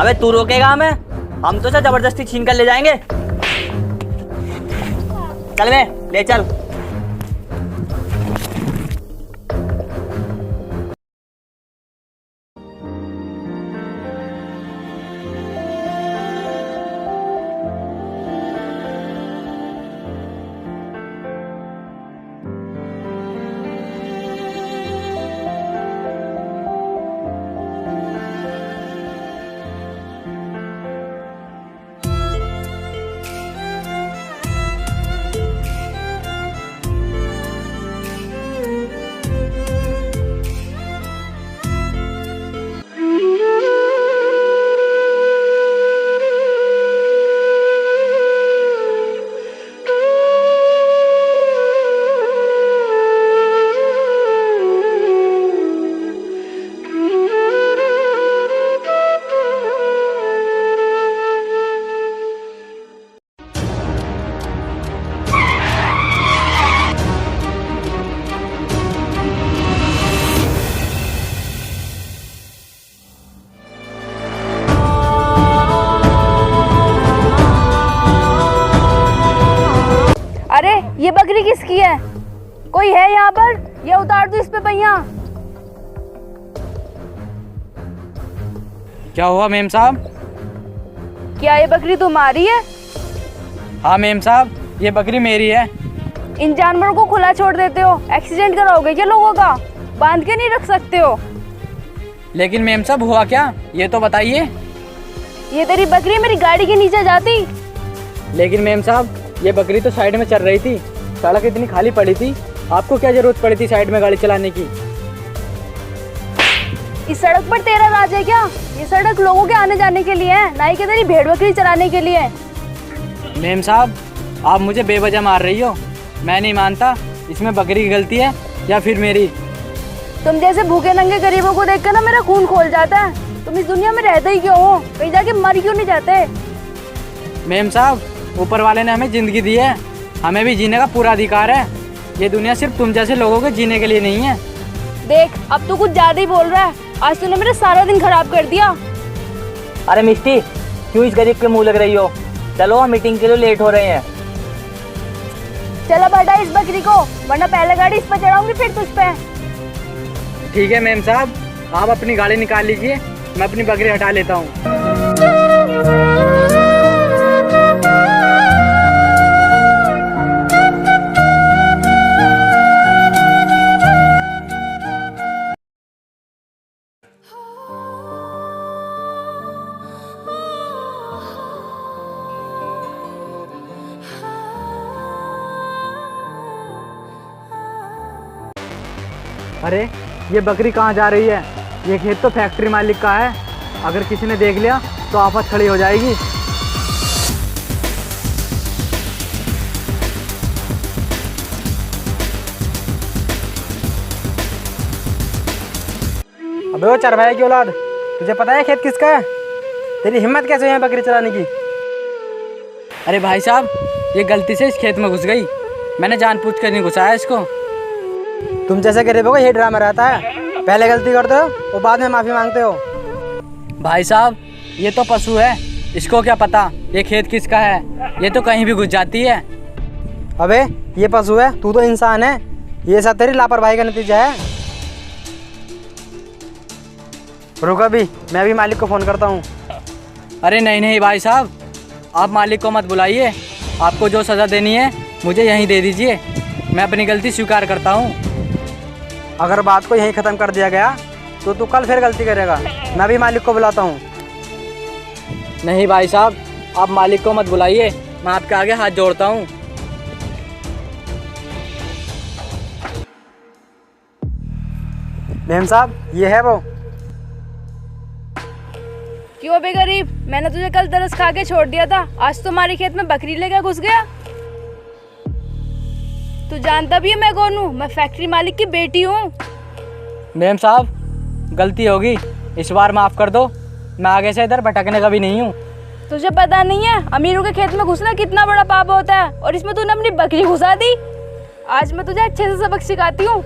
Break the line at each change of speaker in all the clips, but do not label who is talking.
अबे तू रोकेगा हमें? हम तो सर जबरदस्ती छीन कर ले जाएंगे। चल बे, ले चल।
अरे ये बकरी किसकी है? कोई है यहाँ पर? ये उतार दो इस पे पहिया।
क्या हुआ मेम साहब?
क्या ये बकरी तुम्हारी है?
हाँ मेम साहब, ये बकरी मेरी है।
इन जानवरों को खुला छोड़ देते हो, एक्सीडेंट कराओगे क्या लोगों का? बांध के नहीं रख सकते हो?
लेकिन मेम साहब हुआ क्या, ये तो बताइए।
ये तेरी बकरी मेरी गाड़ी के नीचे जाती।
लेकिन मेम साहब, ये बकरी तो साइड में चल रही थी, सड़क इतनी खाली पड़ी थी, आपको क्या जरूरत पड़ी थी साइड में गाड़ी चलाने की?
इस सड़क पर तेरा राज है क्या? ये सड़क लोगों के आने जाने के लिए है, ना ही कि तेरी भेड़ बकरी चराने के लिए।
मेम साहब, आप मुझे बेवजह मार रही हो। मैं नहीं मानता इसमें बकरी की गलती है या फिर मेरी।
तुम जैसे भूखे नंगे गरीबों को देखकर ना मेरा खून खोल जाता है। तुम इस दुनिया में रहते ही क्यों हो? कहीं जाके मर क्यों नहीं जाते?
मेम साहब, ऊपर वाले ने हमें जिंदगी दी है, हमें भी जीने का पूरा अधिकार है। ये दुनिया सिर्फ तुम जैसे लोगों के जीने के लिए नहीं है।
देख, अब तू कुछ ज्यादा ही बोल रहा है। आज तूने मेरा सारा दिन खराब कर दिया।
अरे मिस्टी, क्यों इस गरीब के मुंह लग रही हो? चलो हम मीटिंग के लिए लेट हो रहे हैं।
चलो बैठा इस बकरी को, वरना पहले गाड़ी इस पर चढ़ाऊंगी फिर तुझ पे।
ठीक है मेम साहब, आप अपनी गाड़ी निकाल लीजिए, मैं अपनी बकरी हटा लेता हूँ। अरे ये बकरी कहाँ जा रही है? ये खेत तो फैक्ट्री मालिक का है, अगर किसी ने देख लिया तो आफत खड़ी हो जाएगी।
अबे वो चरवाहे की औलाद, तुझे पता है खेत किसका है? तेरी हिम्मत कैसे है बकरी चलाने की?
अरे भाई साहब, ये गलती से इस खेत में घुस गई, मैंने जानबूझ कर नहीं घुसाया इसको।
तुम जैसे गरीबों को ये ड्रामा रहता है, पहले गलती करते हो और बाद में माफी मांगते हो।
भाई साहब, ये तो पशु है, इसको क्या पता ये खेत किसका है? ये तो कहीं भी घुस जाती है।
अबे ये पशु है, तू तो इंसान है। ये सब तेरी लापरवाही का नतीजा है। रुक अभी, मैं भी मालिक को फ़ोन करता हूँ।
अरे नहीं नहीं भाई साहब, आप मालिक को मत बुलाइए। आपको जो सज़ा देनी है मुझे यहीं दे दीजिए, मैं अपनी गलती स्वीकार करता हूँ।
अगर बात को यहीं ख़त्म कर दिया गया तो तू कल फिर गलती करेगा। मैं भी मालिक को बुलाता हूँ।
नहीं भाई साहब, आप मालिक को मत बुलाइए, मैं आपके आगे हाथ जोड़ता हूँ।
मेम साहब, ये है वो।
क्यों बे गरीब, मैंने तुझे कल तरस खा के छोड़ दिया था, आज तुम्हारे खेत में बकरी लेकर घुस गया। तू जानता भी है मैं कौन हूँ? मैं फैक्ट्री मालिक की बेटी हूँ।
मेम साहब, गलती होगी, इस बार माफ़ कर दो, मैं आगे से इधर भटकने का भी नहीं हूँ।
तुझे पता नहीं है अमीरों के खेत में घुसना कितना बड़ा पाप होता है, और इसमें तूने अपनी बकरी घुसा दी। आज मैं तुझे अच्छे से सबक सिखाती हूँ।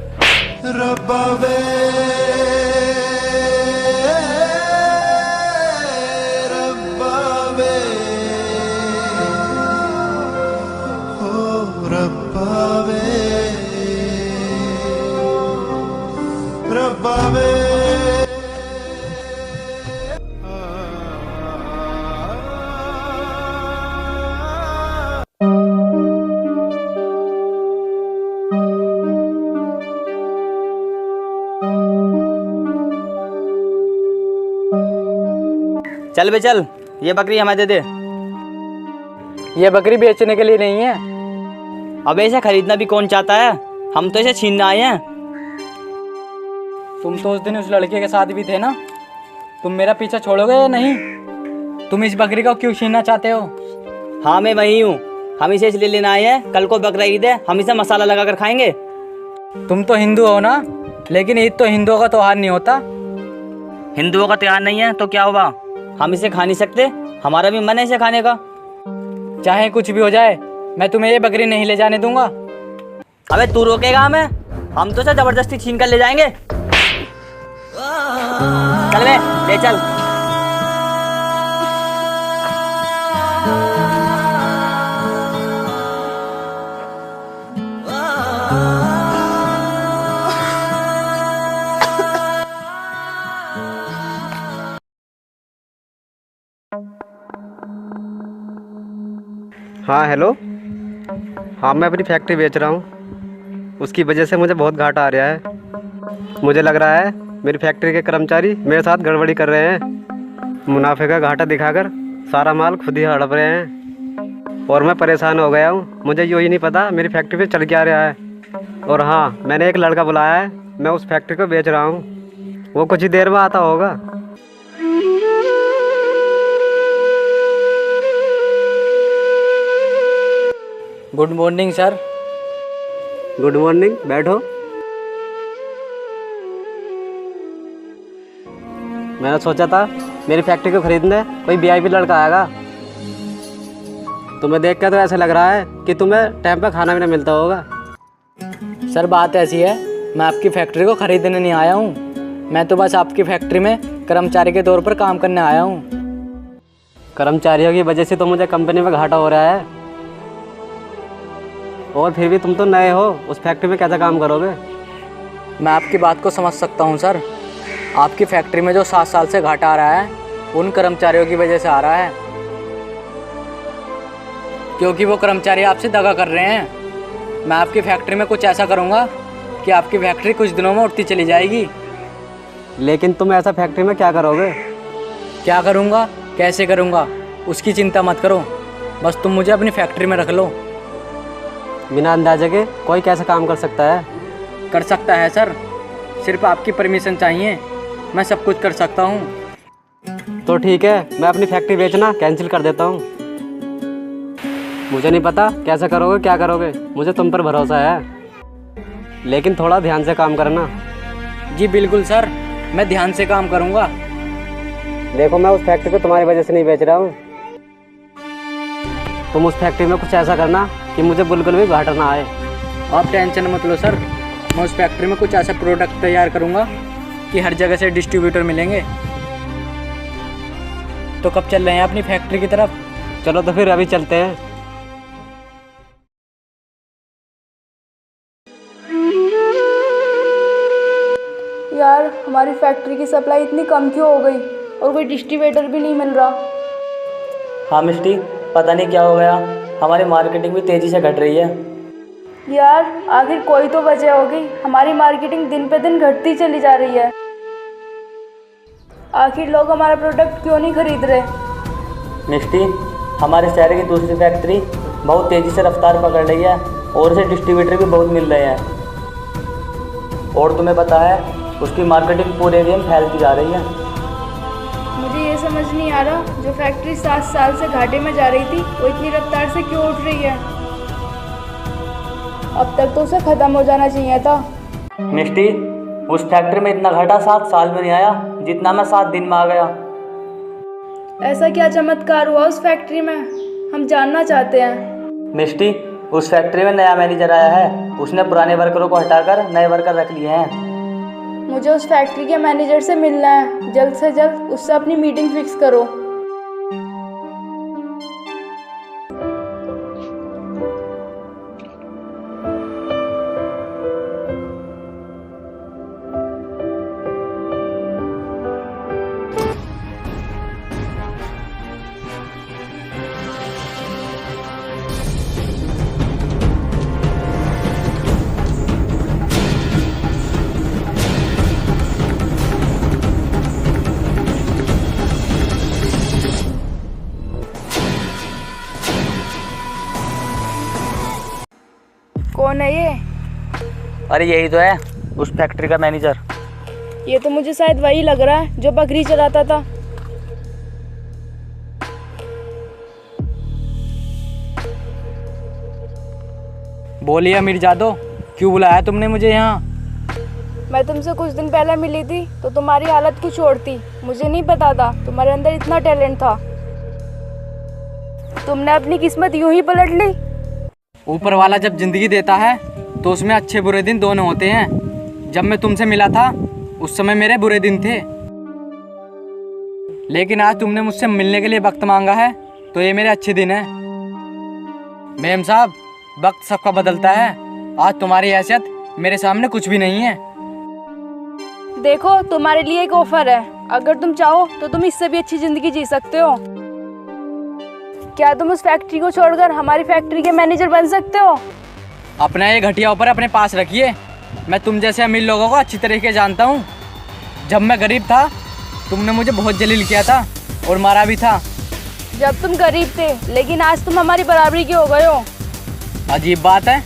चल बे चल, ये बकरी हमें दे दे।
ये बकरी बेचने के लिए नहीं है।
अब इसे खरीदना भी कौन चाहता है, हम तो इसे छीनने आए हैं।
तुम तो उस दिन उस लड़के के साथ भी थे ना, तुम मेरा पीछा छोड़ोगे या नहीं? तुम इस बकरी को क्यों छीनना चाहते हो?
हाँ मैं वही हूँ, हम इसे इसलिए लेने आए हैं, कल को बकरा ईद है, हम इसे मसाला लगा कर खाएंगे।
तुम तो हिंदू हो ना, लेकिन ईद तो हिंदुओं का त्योहार नहीं होता।
हिंदुओं का त्योहार नहीं है तो क्या हुआ, हम इसे खा नहीं सकते? हमारा भी मन है इसे खाने का।
चाहे कुछ भी हो जाए, मैं तुम्हें ये बकरी नहीं ले जाने दूंगा।
अबे तू रोकेगा हमें? हम तो इसे जबरदस्ती छीन कर ले जाएंगे। चल बे, ले चल।
हाँ हेलो। हाँ मैं अपनी फैक्ट्री बेच रहा हूँ, उसकी वजह से मुझे बहुत घाटा आ रहा है। मुझे लग रहा है मेरी फैक्ट्री के कर्मचारी मेरे साथ गड़बड़ी कर रहे हैं। मुनाफे का घाटा दिखाकर सारा माल खुद ही हड़प रहे हैं और मैं परेशान हो गया हूँ। मुझे यही नहीं पता मेरी फैक्ट्री पे चल क्या रहा है। और हाँ, मैंने एक लड़का बुलाया है, मैं उस फैक्ट्री को बेच रहा हूँ, वो कुछ ही देर में आता होगा।
Good morning sir.
Good morning, बैठो। मैंने सोचा था मेरी फैक्ट्री को खरीदने कोई वीआईपी लड़का आएगा। तुम्हें देख कर तो ऐसा लग रहा है कि तुम्हें टाइम पर खाना भी नहीं मिलता होगा।
सर बात ऐसी है, मैं आपकी फैक्ट्री को खरीदने नहीं आया हूँ, मैं तो बस आपकी फैक्ट्री में कर्मचारी के तौर पर काम करने आया हूँ।
कर्मचारियों की वजह से तो मुझे कंपनी में घाटा हो रहा है, और फिर भी तुम तो नए हो, उस फैक्ट्री में कैसा काम करोगे?
मैं आपकी बात को समझ सकता हूँ सर। आपकी फैक्ट्री में जो 7 साल से घाटा आ रहा है, उन कर्मचारियों की वजह से आ रहा है, क्योंकि वो कर्मचारी आपसे दगा कर रहे हैं। मैं आपकी फैक्ट्री में कुछ ऐसा करूँगा कि आपकी फैक्ट्री कुछ दिनों में उठती चली जाएगी।
लेकिन तुम ऐसा फैक्ट्री में क्या करोगे?
क्या करूँगा, कैसे करूँगा, उसकी चिंता मत करो, बस तुम मुझे अपनी फैक्ट्री में रख लो।
बिना अंदाजे के कोई कैसा काम कर सकता है?
कर सकता है सर, सिर्फ आपकी परमिशन चाहिए, मैं सब कुछ कर सकता हूँ।
तो ठीक है, मैं अपनी फैक्ट्री बेचना कैंसिल कर देता हूँ। मुझे नहीं पता कैसे करोगे, क्या करोगे, मुझे तुम पर भरोसा है, लेकिन थोड़ा ध्यान से काम करना।
जी बिल्कुल सर, मैं ध्यान से काम करूँगा।
देखो मैं उस फैक्ट्री को तुम्हारी वजह से नहीं बेच रहा हूँ, तुम उस फैक्ट्री में कुछ ऐसा करना कि मुझे बिल्कुल भी घाटा ना आए।
आप टेंशन मत लो सर, मैं उस फैक्ट्री में कुछ ऐसा प्रोडक्ट तैयार करूँगा कि हर जगह से डिस्ट्रीब्यूटर मिलेंगे। तो कब चल रहे हैं अपनी फैक्ट्री की तरफ?
चलो तो फिर अभी चलते हैं।
यार हमारी फैक्ट्री की सप्लाई इतनी कम क्यों हो गई और कोई डिस्ट्रीब्यूटर भी नहीं मिल रहा।
हाँ मिस्टी, पता नहीं क्या हो गया, हमारी मार्केटिंग भी तेज़ी से घट रही है।
यार आखिर कोई तो वजह होगी, हमारी मार्केटिंग दिन पे दिन घटती चली जा रही है। आखिर लोग हमारा प्रोडक्ट क्यों नहीं खरीद रहे?
मिस्टी, हमारे शहर की दूसरी फैक्ट्री बहुत तेज़ी से रफ्तार पकड़ रही है और उसे डिस्ट्रीब्यूटर भी बहुत मिल रहे हैं, और तुम्हें पता है उसकी मार्केटिंग पूरे एरिया में फैलती जा रही है।
मुझे ये समझ नहीं आ रहा, जो फैक्ट्री 7 साल से घाटे में जा रही थी वो इतनी रफ्तार से क्यों उठ रही है? अब तक तो उसे ख़त्म हो जाना चाहिए था।
मिस्टी, उस फैक्ट्री में इतना घाटा 7 साल में नहीं आया जितना मैं 7 दिन में आ गया।
ऐसा क्या चमत्कार हुआ उस फैक्ट्री में, हम जानना चाहते हैं।
मिस्टी, उस फैक्ट्री में नया मैनेजर आया है, उसने पुराने वर्करों को हटाकर नए वर्कर रख लिए हैं।
मुझे उस फैक्ट्री के मैनेजर से मिलना है, जल्द से जल्द उससे अपनी मीटिंग फिक्स करो। कौन है ये?
अरे यही तो है, उस फैक्ट्री का मैनेजर।
ये तो मुझे शायद वही लग रहा है जो बकरी चराता था।
बोलिए अमीर जादो, क्यों बुलाया तुमने मुझे यहाँ?
मैं तुमसे कुछ दिन पहले मिली थी तो तुम्हारी हालत कुछ और थी। मुझे नहीं पता था तुम्हारे अंदर इतना टैलेंट था। तुमने अपनी किस्मत यूं ही पलट ली।
ऊपर वाला जब जिंदगी देता है तो उसमें अच्छे बुरे दिन दोनों होते हैं। जब मैं तुमसे मिला था उस समय मेरे बुरे दिन थे, लेकिन आज तुमने मुझसे मिलने के लिए वक्त मांगा है तो ये मेरे अच्छे दिन हैं। मेम साहब, वक्त सबका बदलता है। आज तुम्हारी हैसियत मेरे सामने कुछ भी नहीं है।
देखो, तुम्हारे लिए एक ऑफर है। अगर तुम चाहो तो तुम इससे भी अच्छी जिंदगी जी सकते हो। क्या तुम उस फैक्ट्री को छोड़कर हमारी फैक्ट्री के मैनेजर बन सकते हो?
अपना ये घटिया ऑफर अपने पास रखिए। मैं तुम जैसे अमीर लोगों को अच्छी तरीके जानता हूँ। जब मैं गरीब था तुमने मुझे बहुत जलील किया था और मारा भी था।
जब तुम गरीब थे, लेकिन आज तुम हमारी बराबरी के हो गए हो।
अजीब बात है,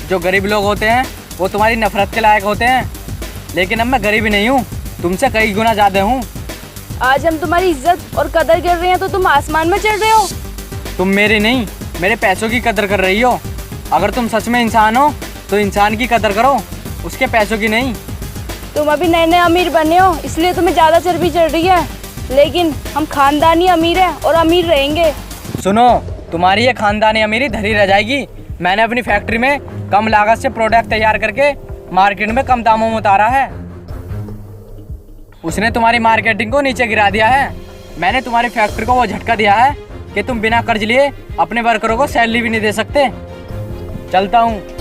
जो गरीब लोग होते हैं वो तुम्हारी नफरत के लायक होते हैं, लेकिन अब मैं गरीब नहीं हूँ, तुमसे कई गुना ज़्यादा हूँ।
आज हम तुम्हारी इज्जत और कदर कर रहे हैं तो तुम आसमान में चढ़ रहे हो।
तुम मेरी नहीं, मेरे पैसों की कदर कर रही हो। अगर तुम सच में इंसान हो तो इंसान की कदर करो, उसके पैसों की नहीं।
तुम अभी नए नए अमीर बने हो इसलिए तुम्हें ज़्यादा चर्बी चढ़ रही है, लेकिन हम खानदानी अमीर हैं और अमीर रहेंगे।
सुनो, तुम्हारी ये खानदानी अमीरी धरी रह जाएगी। मैंने अपनी फैक्ट्री में कम लागत से प्रोडक्ट तैयार करके मार्केट में कम दामों में उतारा है। उसने तुम्हारी मार्केटिंग को नीचे गिरा दिया है। मैंने तुम्हारी फैक्ट्री को वो झटका दिया है कि तुम बिना कर्ज लिए अपने वर्करों को सैलरी भी नहीं दे सकते। चलता हूँ।